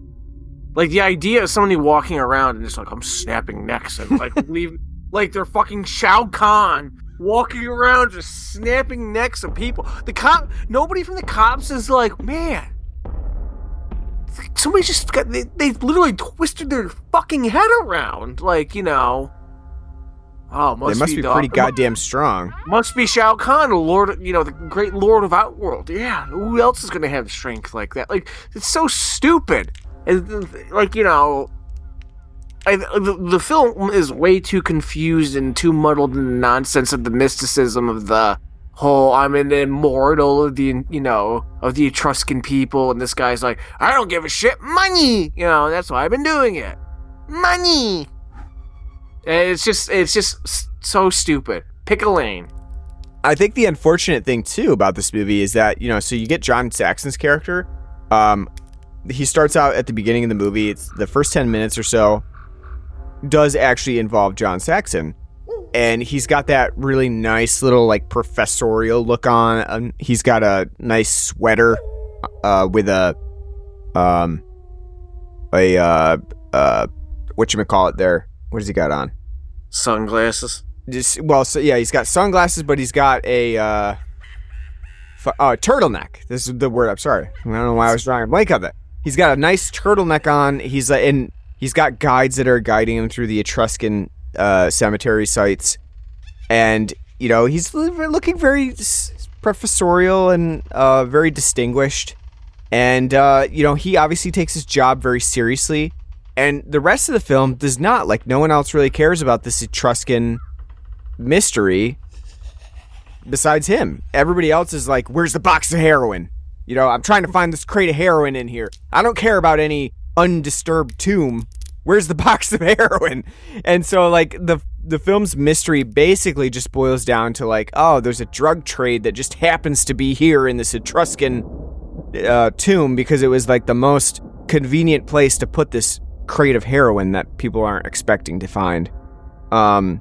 Like, the idea of somebody walking around and just like, I'm snapping necks and like leave, like they're fucking Shao Kahn walking around just snapping necks of people. Nobody from the cops is like, man, somebody just got, they literally twisted their fucking head around. Like, you know, oh, they must be pretty goddamn strong. Must be Shao Kahn, the Lord, you know, the great Lord of Outworld. Yeah, who else is going to have strength like that? Like, it's so stupid. And, like, you know, the film is way too confused and too muddled in the nonsense of the mysticism of the whole, I'm an immortal of the, you know, of the Etruscan people, and this guy's like, I don't give a shit, money! You know, that's why I've been doing it. Money! And it's just so stupid. Pick a lane. I think the unfortunate thing, too, about this movie is that, you know, so you get John Saxon's character. He starts out at the beginning of the movie. It's the first 10 minutes or so does actually involve John Saxon. And he's got that really nice little, like, professorial look on. He's got a nice sweater with a whatchamacallit there. What does he got on? Sunglasses. He's got sunglasses, but he's got a turtleneck. This is the word. I'm sorry. I don't know why I was drawing a blank of it. He's got a nice turtleneck on. He's got guides that are guiding him through the Etruscan cemetery sites, and you know, he's looking very professorial and very distinguished, and you know, he obviously takes his job very seriously, and the rest of the film does not. Like, no one else really cares about this Etruscan mystery besides him. Everybody else is like, where's the box of heroin? You know, I'm trying to find this crate of heroin in here. I don't care about any undisturbed tomb. Where's the box of heroin? And so, like, the film's mystery basically just boils down to, like, oh, there's a drug trade that just happens to be here in this Etruscan tomb because it was, like, the most convenient place to put this crate of heroin that people aren't expecting to find. I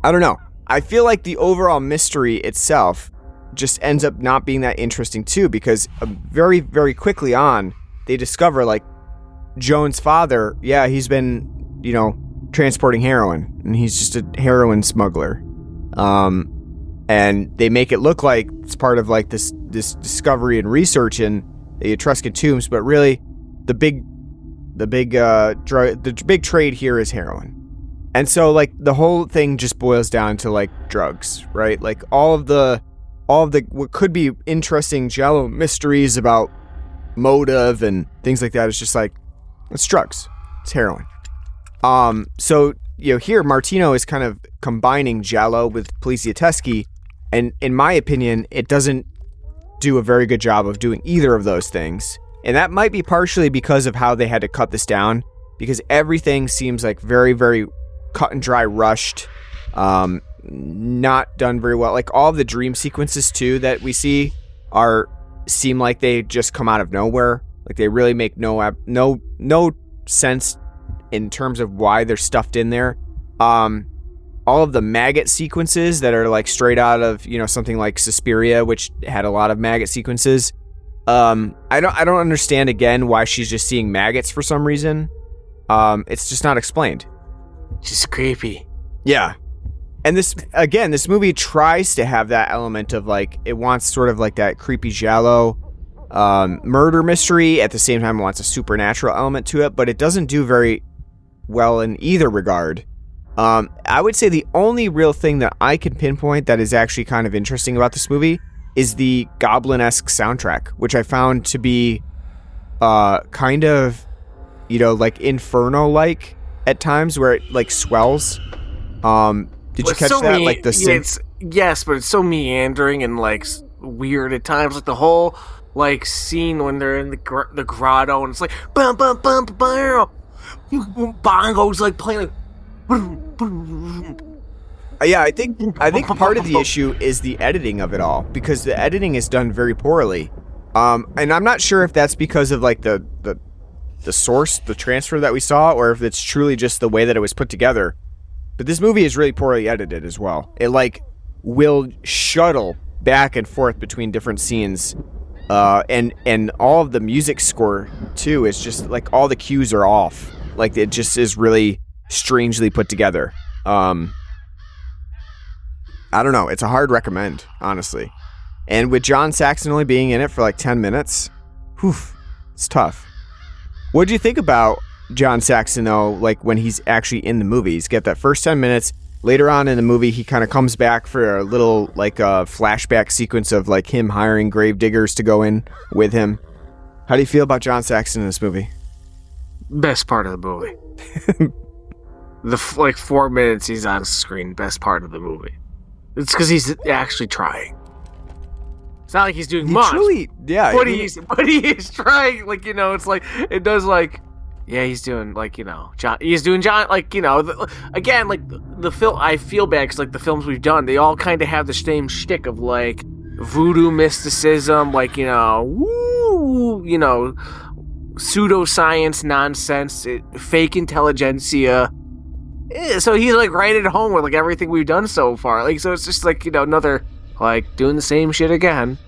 don't know. I feel like the overall mystery itself just ends up not being that interesting, too, because very, very quickly on, they discover, like, Joan's father, yeah, he's been, you know, transporting heroin, and he's just a heroin smuggler. And they make it look like it's part of, like, this discovery and research in the Etruscan tombs, but really, the big trade here is heroin. And so, like, the whole thing just boils down to, like, drugs, right? Like, all of the what could be interesting giallo mysteries about motive and things like that is just like, it's drugs. It's heroin. So, you know, here Martino is kind of combining giallo with poliziesque, and in my opinion, it doesn't do a very good job of doing either of those things. And that might be partially because of how they had to cut this down, because everything seems like very, very cut and dry, rushed, not done very well. Like, all of the dream sequences too that we see seem like they just come out of nowhere. Like, they really make no sense in terms of why they're stuffed in there. All of the maggot sequences that are, like, straight out of, you know, something like Suspiria, which had a lot of maggot sequences, I don't understand again why she's just seeing maggots for some reason. It's just not explained. Just creepy. Yeah. And this movie tries to have that element of like, it wants sort of like that creepy giallo murder mystery. At the same time, it wants a supernatural element to it, but it doesn't do very well in either regard. I would say the only real thing that I can pinpoint that is actually kind of interesting about this movie is the goblin-esque soundtrack, which I found to be kind of, like Inferno-like at times, where it like swells. Did you catch that? Like the synth? Yes, but it's so meandering and like weird at times. Like the whole like scene when they're in the grotto and it's like bum bum bum bum, bongos like playing like. Yeah, I think part of the issue is the editing of it all, because the editing is done very poorly. And I'm not sure if that's because of like the source, the transfer that we saw, or if it's truly just the way that it was put together. But this movie is really poorly edited as well. It like will shuttle back and forth between different scenes. And all of the music score too is just like all the cues are off. Like it just is really strangely put together. I don't know. It's a hard recommend, honestly. And with John Saxon only being in it for like 10 minutes, it's tough. What do you think about John Saxon, though, like when he's actually in the movie? He's got that first 10 minutes. Later on in the movie, he kind of comes back for a little like flashback sequence of like him hiring grave diggers to go in with him. How do you feel about John Saxon in this movie? Best part of the movie. The 4 minutes he's on screen, best part of the movie. It's because he's actually trying. It's not like he's doing much. Truly, yeah. But he is trying. Like, it's like, it does like, yeah, he's doing like, he's doing John, like, again, like the film, I feel bad because like the films we've done, they all kind of have the same shtick of like voodoo mysticism, like, pseudoscience nonsense, fake intelligentsia. So he's like right at home with like everything we've done so far. Like, so it's just like, another like doing the same shit again.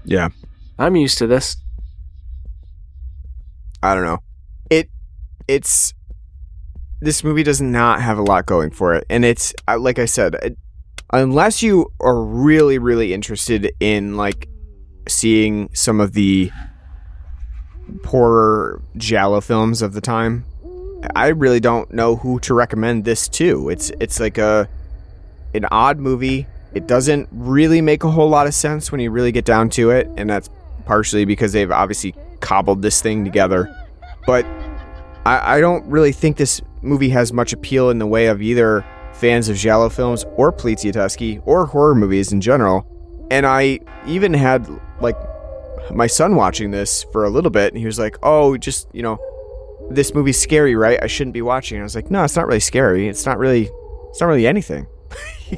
Yeah. I'm used to this. I don't know. This movie does not have a lot going for it. And it's, like I said, unless you are really, really interested in like seeing some of the poorer giallo films of the time, I really don't know who to recommend this to. It's like an odd movie. It doesn't really make a whole lot of sense when you really get down to it, and that's partially because they've obviously cobbled this thing together. But I don't really think this movie has much appeal in the way of either fans of giallo films or Poliziotteschi or horror movies in general. And I even had like my son watching this for a little bit, and he was like, "Oh, just this movie's scary, right? I shouldn't be watching it." I was like, "No, it's not really scary. It's not really anything."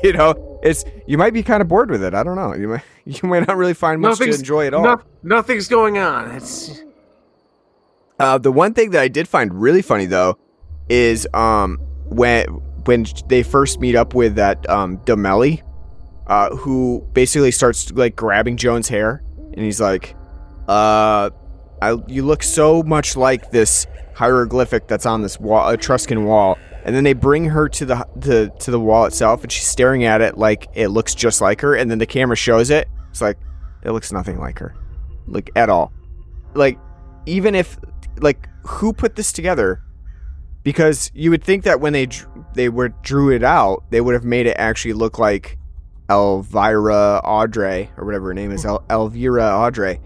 You might be kind of bored with it. I don't know. You might not really find much to enjoy at all. Nothing's going on. It's the one thing that I did find really funny though is when they first meet up with that Domelli, who basically starts like grabbing Joan's hair, and he's like, "You look so much like this hieroglyphic that's on this wall, Etruscan wall." And then they bring her to the wall itself, and she's staring at it like it looks just like her. And then the camera shows it. It's like, it looks nothing like her, like at all. Like, even if, like, who put this together? Because you would think that when they drew it out, they would have made it actually look like Elvira Audrey, or whatever her name is, Elvira Audrey.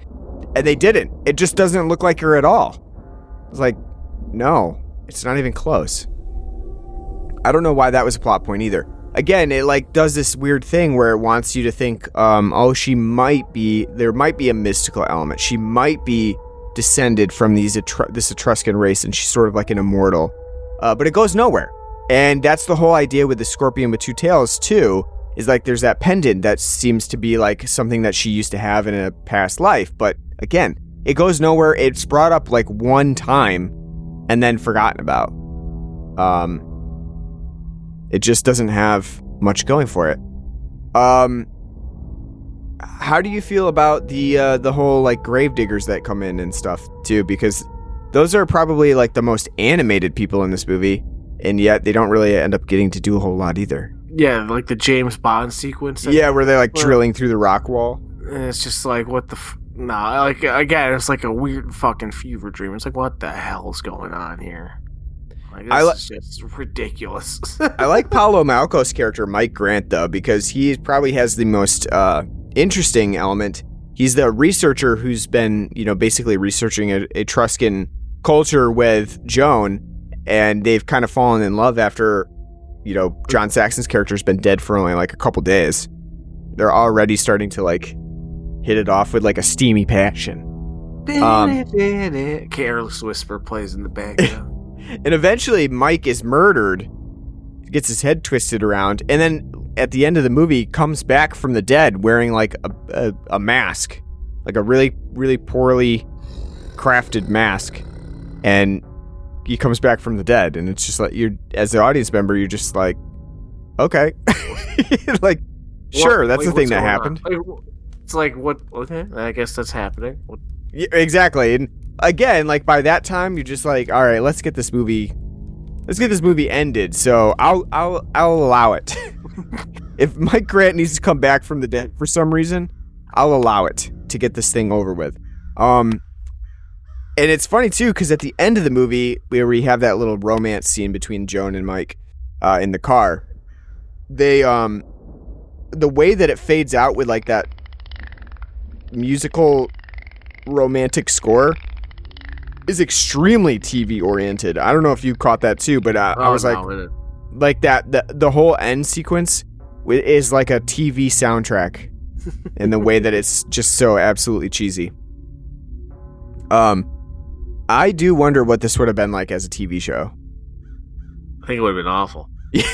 And they didn't. It just doesn't look like her at all. It's like, no, it's not even close. I don't know why that was a plot point either. Again, it like does this weird thing where it wants you to think, there might be a mystical element. She might be descended from this Etruscan race, and she's sort of like an immortal. But it goes nowhere. And that's the whole idea with the scorpion with two tails too, is like there's that pendant that seems to be like something that she used to have in a past life. But again, it goes nowhere. It's brought up like one time and then forgotten about. It just doesn't have much going for it. how do you feel about the whole like grave diggers that come in and stuff too? Because those are probably like the most animated people in this movie, and yet they don't really end up getting to do a whole lot either. Yeah, like the James Bond sequence. Yeah, where they're like drilling through the rock wall. And it's just like, what the... Nah, like, again, it's like a weird fucking fever dream. It's like, what the hell's going on here? Like, this is just ridiculous. I like Paulo Malco's character, Mike Grant, though, because he probably has the most interesting element. He's the researcher who's been, basically researching Etruscan culture with Joan, and they've kind of fallen in love after, John Saxon's character's been dead for only like a couple days. They're already starting to like hit it off with like a steamy passion. Careless whisper plays in the background. And eventually Mike is murdered, gets his head twisted around, and then at the end of the movie comes back from the dead wearing like a mask, like a really, really poorly crafted mask. And he comes back from the dead, and it's just like, you're, as the audience member, you're just like, okay. Like, sure, that's the thing that happened. It's like, what? Okay, I guess that's happening. Yeah, exactly. And again, like by that time, you're just like, all right, let's get this movie ended. So I'll allow it. If Mike Grant needs to come back from the dead for some reason, I'll allow it to get this thing over with. And it's funny too, because at the end of the movie, where we have that little romance scene between Joan and Mike in the car, they the way that it fades out with like that musical romantic score is extremely TV oriented. I don't know if you caught that too, but I was like that the whole end sequence is like a TV soundtrack in the way that it's just so absolutely cheesy. I do wonder what this would have been like as a TV show. I think it would have been awful. Yeah,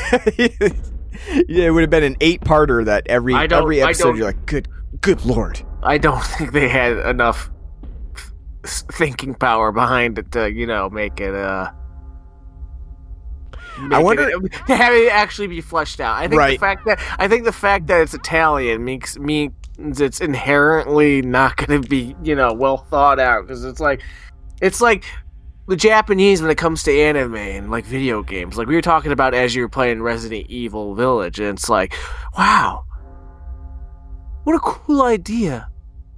it would have been an 8-parter that every episode you're like, good lord. I don't think they had enough thinking power behind it to, make it to have it actually be fleshed out. I think the fact that it's Italian means it's inherently not going to be, well thought out, because it's like the Japanese when it comes to anime and like video games. Like we were talking about as you were playing Resident Evil Village, and it's like, wow, what a cool idea.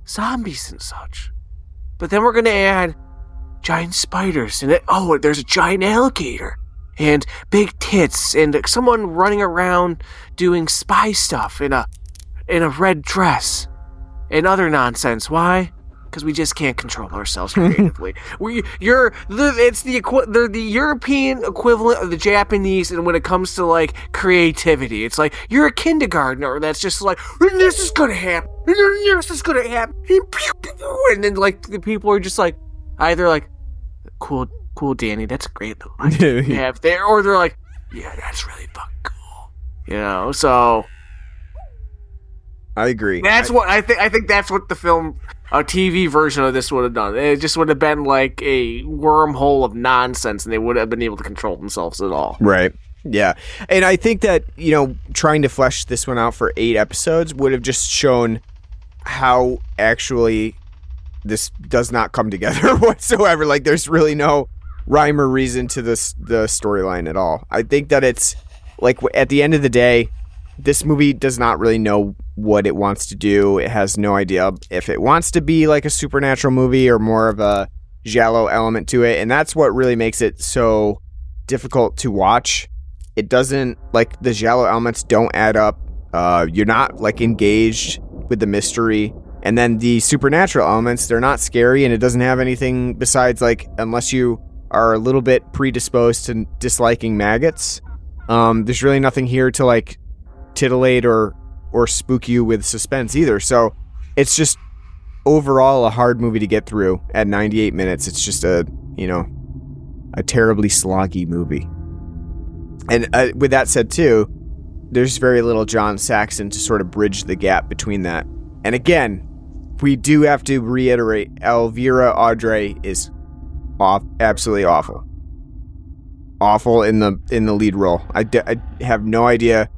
Zombies and such. But then we're going to add giant spiders, and there's a giant alligator, and big tits, and someone running around doing spy stuff in a red dress, and other nonsense. Why? Because we just can't control ourselves creatively. It's the European equivalent of the Japanese, and when it comes to like creativity, it's like you're a kindergartner that's just like, this is gonna happen, this is gonna happen, and then like the people are just like, either like, cool, Danny, that's a great little idea you have there, or they're like, yeah, that's really fucking cool, So I agree. That's what I think. I think that's what the film, a TV version of this would have done. It just would have been like a wormhole of nonsense, and they would have been able to control themselves at all. Right. Yeah. And I think that, trying to flesh this one out for 8 episodes would have just shown how actually this does not come together whatsoever. Like, there's really no rhyme or reason to the storyline at all. I think that it's like, at the end of the day, this movie does not really know what it wants to do. It has no idea if it wants to be like a supernatural movie or more of a giallo element to it. And that's what really makes it so difficult to watch. It doesn't, like, the giallo elements don't add up. You're not like engaged with the mystery. And then the supernatural elements, they're not scary, and it doesn't have anything besides, like, unless you are a little bit predisposed to disliking maggots, there's really nothing here to like titillate or spook you with suspense either. So it's just overall a hard movie to get through at 98 minutes. It's just a terribly sloggy movie. And with that said too, there's very little John Saxon to sort of bridge the gap between that. And again, we do have to reiterate, Elvira Audrey is absolutely awful in the lead role. I have no idea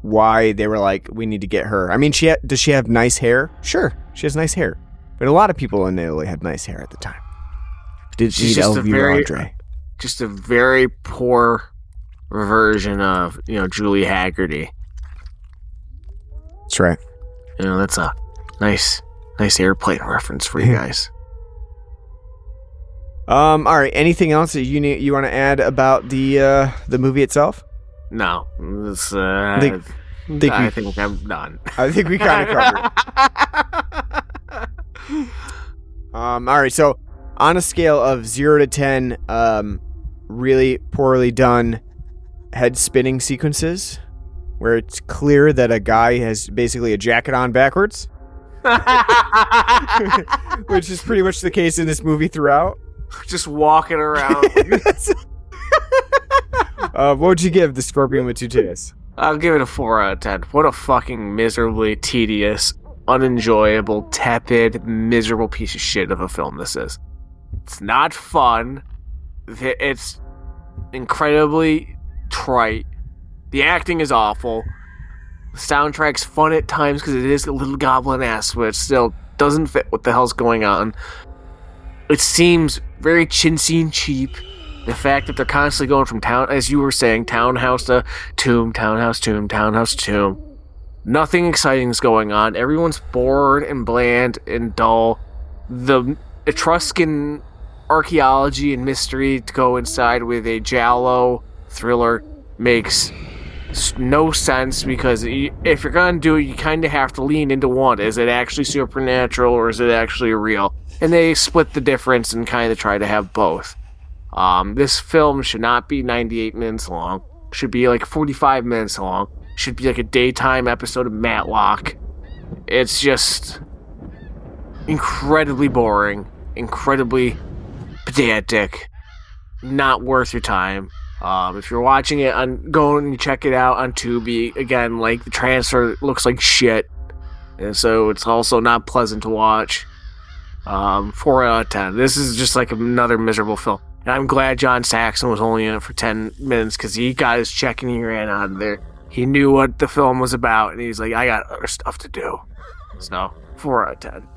why they were like, we need to get her. I mean, does she have nice hair? Sure, she has nice hair. But a lot of people in Italy had nice hair at the time. She's just a very poor version of, Julie Haggerty. That's right. That's a nice airplane reference for you guys. All right. Anything else that you want to add about the movie itself? No. I think I'm done. I think we kind of covered. All right. So on a scale of 0 to 10, really poorly done head spinning sequences where it's clear that a guy has basically a jacket on backwards, which is pretty much the case in this movie throughout. Just walking around. What would you give The Scorpion with Two Tails? I'll give it a 4 out of 10. What a fucking miserably tedious, unenjoyable, tepid, miserable piece of shit of a film this is. It's not fun. It's incredibly trite. The acting is awful. The soundtrack's fun at times because it is a little goblin-esque, but it still doesn't fit what the hell's going on. It seems very chintzy and cheap. The fact that they're constantly going from town, as you were saying, townhouse to tomb, townhouse, tomb, townhouse, tomb. Nothing exciting is going on. Everyone's bored and bland and dull. The Etruscan archaeology and mystery to go inside with a giallo thriller makes no sense, because if you're going to do it, you kind of have to lean into one. Is it actually supernatural or is it actually real? And they split the difference and kind of try to have both. This film should not be 98 minutes long. Should be like 45 minutes long. Should be like a daytime episode of Matlock. It's just incredibly boring, incredibly pedantic, not worth your time. If you're watching it, go and check it out on Tubi. Again, like, the transfer looks like shit, and so it's also not pleasant to watch. 4 out of 10. This is just like another miserable film. And I'm glad John Saxon was only in it for 10 minutes, because he got his check and he ran out of there. He knew what the film was about, and he's like, I got other stuff to do. So, 4 out of 10.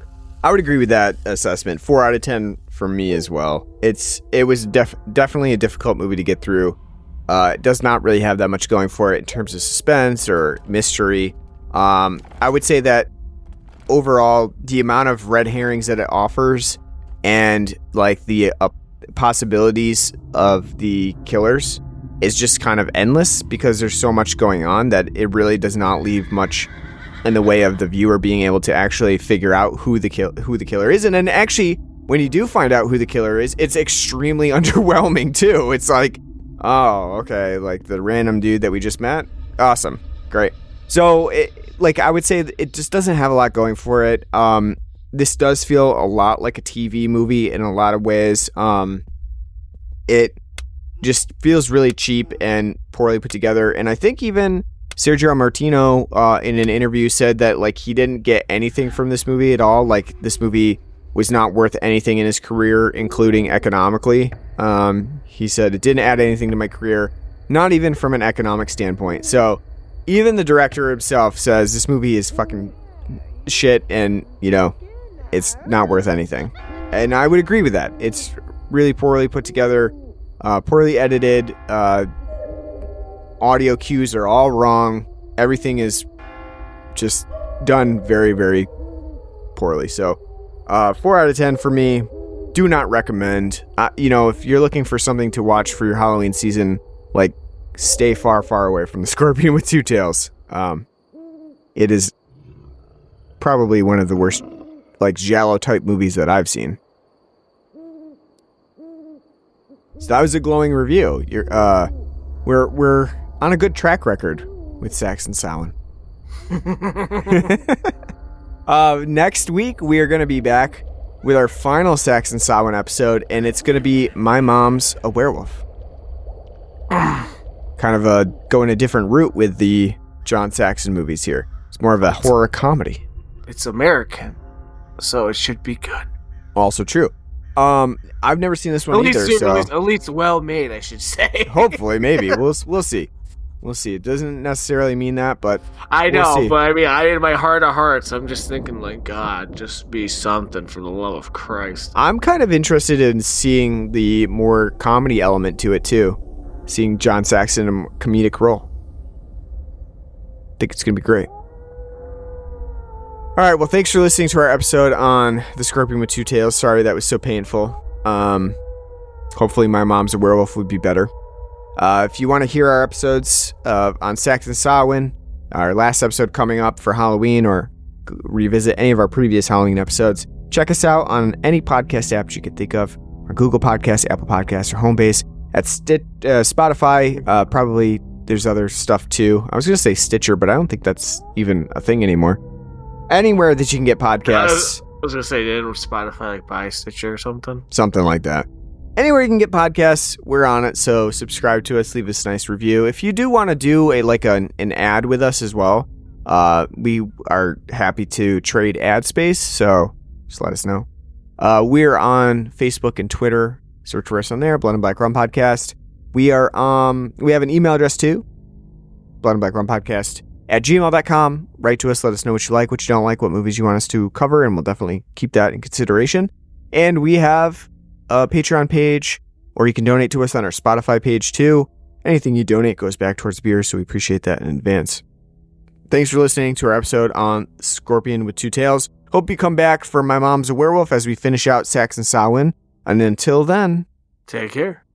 I would agree with that assessment. 4 out of 10 for me as well. It was definitely a difficult movie to get through. It does not really have that much going for it in terms of suspense or mystery. I would say that overall, the amount of red herrings that it offers and like the possibilities of the killers is just kind of endless, because there's so much going on that it really does not leave much in the way of the viewer being able to actually figure out who the killer is. And then actually, when you do find out who the killer is, it's extremely underwhelming too. It's like, oh, okay, like the random dude that we just met? Awesome. Great. So, I would say it just doesn't have a lot going for it. This does feel a lot like a TV movie in a lot of ways. It just feels really cheap and poorly put together. And I think even Sergio Martino, in an interview, said that, like, he didn't get anything from this movie at all. Like, this movie was not worth anything in his career, including economically. He said, it didn't add anything to my career, not even from an economic standpoint. So even the director himself says this movie is fucking shit and, it's not worth anything. And I would agree with that. It's really poorly put together, poorly edited. Audio cues are all wrong. Everything is just done very, very poorly. So 4 out of 10 for me. Do not recommend. If you're looking for something to watch for your Halloween season, like, stay far, far away from The Scorpion with Two Tails. It is probably one of the worst, like, giallo type movies that I've seen. So that was a glowing review. We're on a good track record with Saxon Samhain. Next week we are going to be back with our final Saxon Samhain episode, and it's going to be My Mom's a Werewolf. Kind of going a different route with the John Saxon movies here. It's more of a horror comedy. It's American, so it should be good. Also true. I've never seen this one either. At least well made, I should say. Hopefully, maybe we'll see. We'll see. It doesn't necessarily mean that, but I know, we'll see. but I mean, in my heart of hearts, I'm just thinking, like, God, just be something for the love of Christ. I'm kind of interested in seeing the more comedy element to it, too. Seeing John Saxon in a comedic role. I think it's going to be great. All right, well, thanks for listening to our episode on The Scorpion with Two Tails. Sorry that was so painful. Hopefully my mom's a werewolf would be better. If you want to hear our episodes on Saxon Samhain, our last episode coming up for Halloween, or revisit any of our previous Halloween episodes, check us out on any podcast app you can think of, or Google Podcasts, Apple Podcasts, or Homebase. At Spotify, probably there's other stuff too. I was going to say Stitcher, but I don't think that's even a thing anymore. Anywhere that you can get podcasts. I was going to say, didn't Spotify like buy Stitcher or something? Something like that. Anywhere you can get podcasts, we're on it, so subscribe to us, leave us a nice review. If you do want to do an ad with us as well, we are happy to trade ad space, so just let us know. We're on Facebook and Twitter. Search for us on there, Blood and Black Rum Podcast. We are we have an email address too, bloodandblackrumPodcast@gmail.com. Write to us, let us know what you like, what you don't like, what movies you want us to cover, and we'll definitely keep that in consideration. And we have a Patreon page, or you can donate to us on our Spotify page too. Anything you donate goes back towards beer, so we appreciate that in advance. Thanks for listening to our episode on Scorpion with Two Tails. Hope you come back for My Mom's a Werewolf as we finish out Saxon Samhain. And until then, take care.